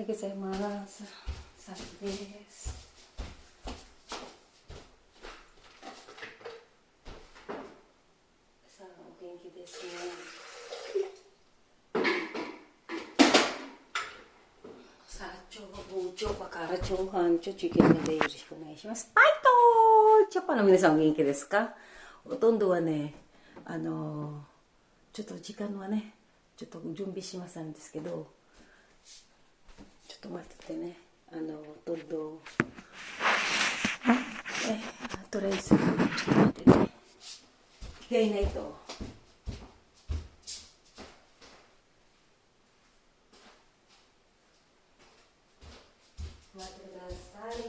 はい、ございます。さすです。さあ、お元気ですね。さあ、今日は傍聴から長半長中継のでよろしくお願いします。バイトージャパンの皆さんお元気ですか？ほとんどはね、ちょっと時間はね、ちょっと準備しますんですけど、ちょっと待っててね。ほとんど、とりあえず、ちょっと待ってね。着替えないと。待ってください。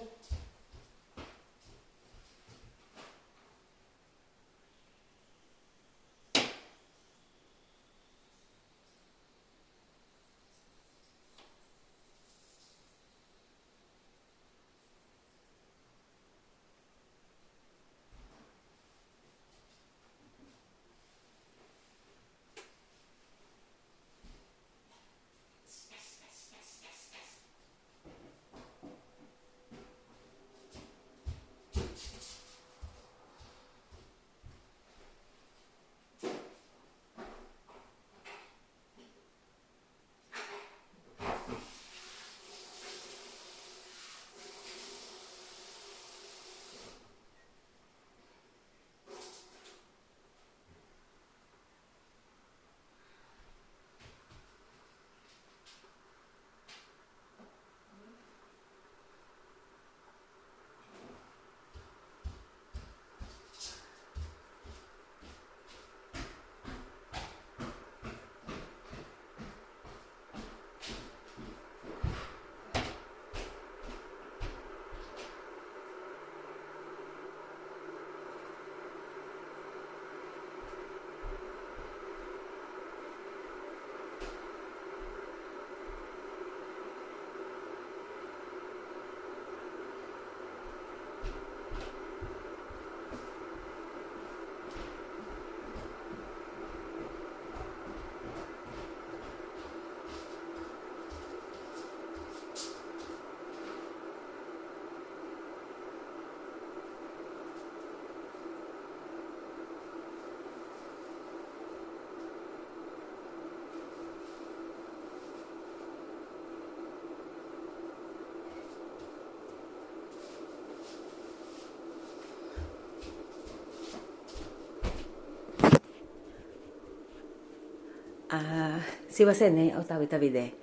すいませんね、おたびたびで。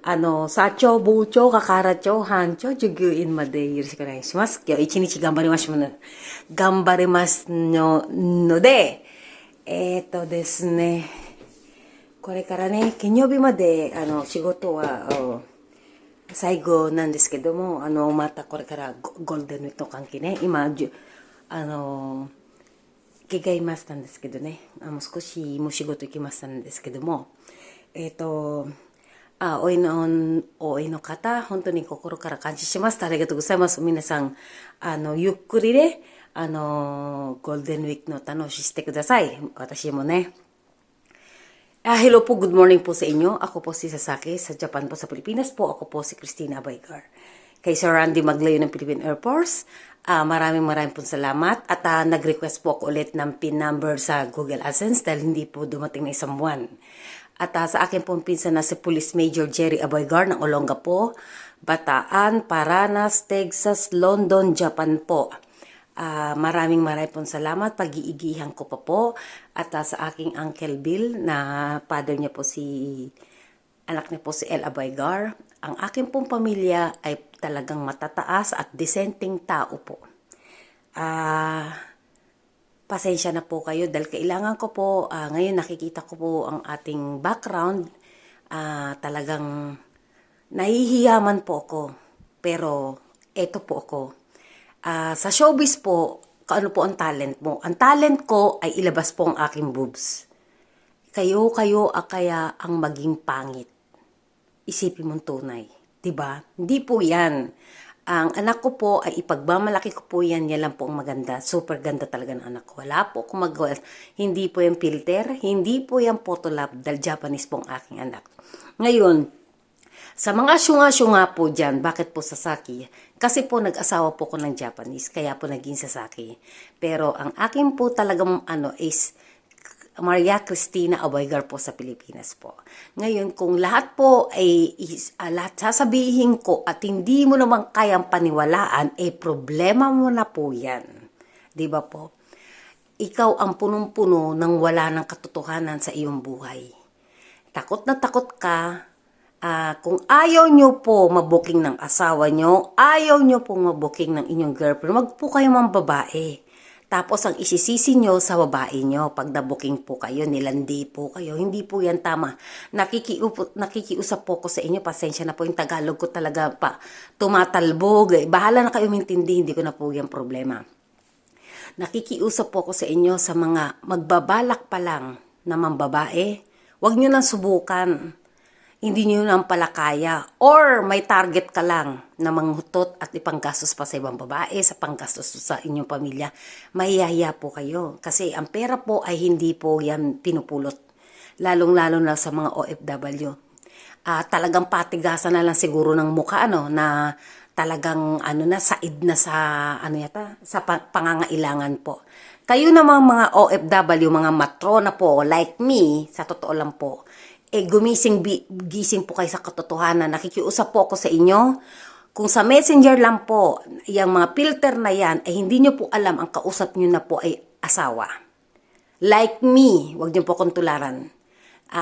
サチョ、部長、kakaracho、hancho、jugyuinまでよろしくお願いします。今日一日頑張りましょうね。頑張りますので、ですね、これからね、金曜日まで、仕事は、最後なんですけども、またこれからゴールデンウィークの関係ね、今、着替えましたんですけどね、少しもう仕事行きましたんですけども、おいの方、本当に心から感謝します。ありがとうございます。皆さん、ゆっくりね、ゴールデンウィークの楽ししてください。私もね。Hello po, good morning po sa inyo. Ako po si Sasaki, sa Japan po sa Pilipinas po. Ako po si Christina Abaygar. Kay Sir Randy Maglayo ng Philippine Air Force, maraming po salamat. At nag-request po ako ulit ng PIN number sa Google AdSense dahil hindi po dumating na isang buwan. At sa akin pong pinsan na si Police Major Jerry Abaygar ng Olongapo, Bataan, Paranas, Texas, London, Japan po. Maraming pong salamat. Pag-iigihan ko pa po. At sa aking Uncle Bill na father niya po anak niya po si El Abaygar. Ang aking pong pamilya ay talagang matataas at disenteng tao po. Pasensya na po kayo dahil kailangan ko po, ngayon nakikita ko po ang ating background. Talagang nahihiyaman po ako. Pero eto po ako. Sa showbiz po, ano po ang talent mo? Ang talent ko ay ilabas po ang aking boobs. Kayo kaya ang maging pangit. Isipin mong tunay. Diba? Hindi po yan. Ang anak ko po ay ipagmamalaki ko po yan. Yan lang po ang maganda. Super ganda talaga ng anak ko. Wala po akong magawa. Hindi po yung filter. Hindi po yung photolab. Dahil Japanese po ang aking anak. Ngayon, Sa mga syunga-syunga po dyan, bakit po Sasaki? Kasi po nag-asawa po ko ng Japanese, kaya po naging Sasaki. Pero ang akin po talagang is Maria Cristina Aboygar po sa Pilipinas po. Ngayon, kung lahat po ay lahat sasabihin ko at hindi mo naman kayang paniwalaan, problema mo na po yan. Di ba po? Ikaw ang punong-puno ng wala ng katotohanan sa iyong buhay. Takot na takot ka. Kung ayaw nyo po mabuking ng asawa nyo, ayaw nyo po mabuking ng inyong girlfriend, wag po kayo mang babae. Tapos ang isisisi nyo sa babae nyo, pag nabuking po kayo, nilandi po kayo, hindi po yan tama. Nakikiusap po ko sa inyo, pasensya na po yung Tagalog ko talaga pa tumatalbog. Bahala na kayo mintindi, hindi ko na po yan problema. Nakikiusap po ko sa inyo sa mga magbabalak pa lang na mambabae, wag nyo nang subukan. Hindi nyo nang pala kaya. Or may target ka lang na manghutot at ipanggastos pa sa ibang babae, sa panggastos sa inyong pamilya. Mahihiya po kayo. Kasi ang pera po ay hindi po yan pinupulot. Lalong-lalo na sa mga OFW. Talagang patigasan na lang siguro ng mukha, na talagang said na sa sa pangangailangan po. Kayo namang mga OFW, mga matrona po like me, sa totoo lang po, gising po kayo sa katotohanan. Nakikiusap po ako sa inyo. Kung sa messenger lang po, yung mga filter na yan, hindi nyo po alam, ang kausap nyo na po ay asawa. Like me, wag nyo po kong tularan.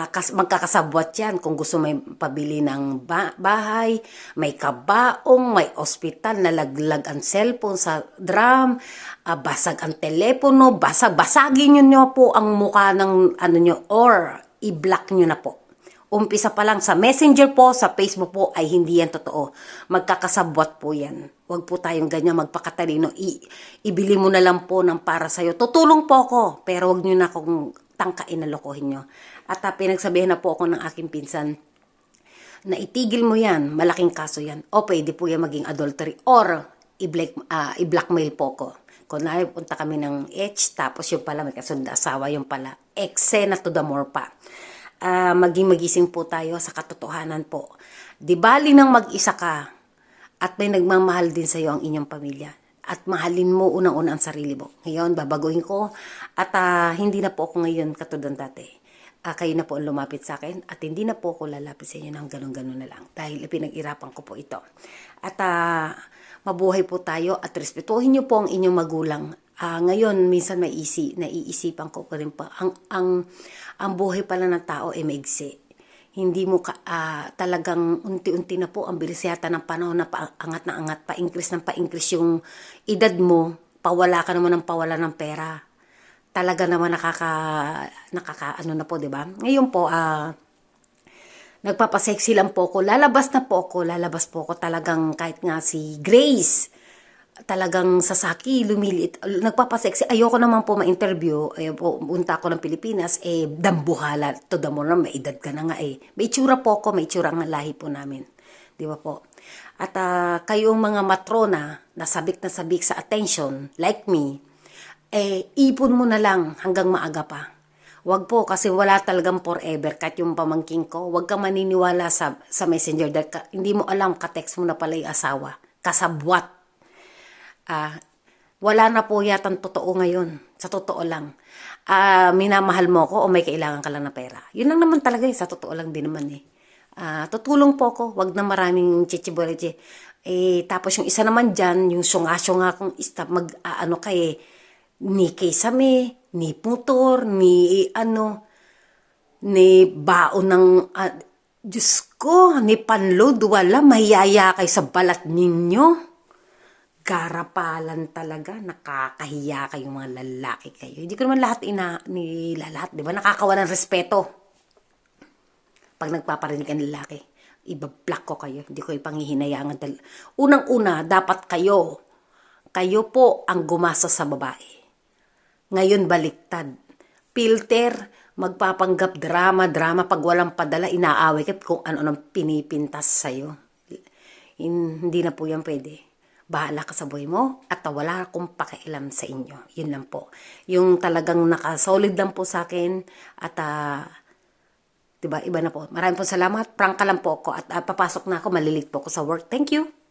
Magkakasabwat yan kung gusto may pabili ng bahay, may kabaong, may ospital, nalaglag ang cellphone sa drum, basag ang telepono, basagin nyo po ang mukha ng nyo, or i-block nyo na po. Umpisa pa lang sa messenger po, sa Facebook po, ay hindi yan totoo. Magkakasabwat po yan. Huwag po tayong ganyan magpakatalino. Ibili mo na lang po ng para sa'yo. Tutulong po ako, pero huwag nyo na akong tangkain na lokohin nyo. At pinagsabihan na po ako ng aking pinsan, na itigil mo yan, malaking kaso yan. O pwede po yan maging adultery, or i-blackmail po ko. Kung punta kami ng tapos yung pala may kasunod asawa, yung pala eksena to the more pa. Magising po tayo sa katotohanan po. Di bali nang mag-isa ka at may nagmamahal din sa iyo ang inyong pamilya. At mahalin mo unang-una ang sarili mo. Ngayon, babaguhin ko. At hindi na po ako ngayon katulad dati. Kayo na po ang lumapit sa akin at hindi na po ako lalapit sa inyo ng ganun-ganun na lang. Dahil pinag-irapan ko po ito. At mabuhay po tayo at respetuhin niyo po ang inyong magulang. Ngayon, minsan naiisipan ko pa rin pa, ang buhay pala ng tao ay maigsi. Hindi mo talagang unti-unti na po, ang bilis yata ng panahon na paangat na angat, pa-increase yung edad mo, pawala ka naman ng pawala ng pera. Talaga naman na po, di ba? Ngayon po, nagpapasexy lang po ako, lalabas po ako talagang kahit nga si Grace, talagang Sasaki, lumiliit, nagpapasexy. Ayoko naman po ma-interview, punta ako ng Pilipinas, dambuhala, to the more, may edad ka na nga May itsura po ako, may itsura ang lahi po namin. Di ba po? At kayong mga matrona, na sabik sa attention, like me, ipon mo na lang hanggang maaga pa. Wag po, kasi wala talagang forever. Kahit yung pamangking ko, wag kang maniniwala sa messenger. Hindi mo alam, ka-text mo na pala yung asawa. Kasabwat. Wala na po yatang totoo ngayon. Sa totoo lang. Minamahal mo ko o may kailangan ka lang na pera. Yun lang naman talaga sa totoo lang din naman tutulong po ko. Wag na maraming chichiboreche. Tapos yung isa naman dyan, yung syunga-syunga kong ni kesame, ni motor, ni baon ng, Diyos ko, ni panload, wala, mahiyaya kay sa balat ninyo. Garapalan talaga, nakakahiya kayong mga lalaki kayo. Hindi ko naman lahat nilalat, di ba? Nakakawalan respeto. Pag nagpaparinig ang lalaki, ibablock ko kayo, hindi ko ipangihinayangan. Unang-una, dapat kayo po ang gumasa sa babae. Ngayon baliktad. Filter, magpapanggap drama, pag walang padala, inaaway ka kung ano-anong pinipintas sa'yo. Hindi na po yan pwede. Bahala ka sa buhay mo at wala akong pakialam sa inyo. Yun lang po. Yung talagang nakasolid lang po sa akin at Diba? Iba na po. Maraming po salamat. Prangka lang po ako at papasok na ako. Malilate po ako sa work. Thank you.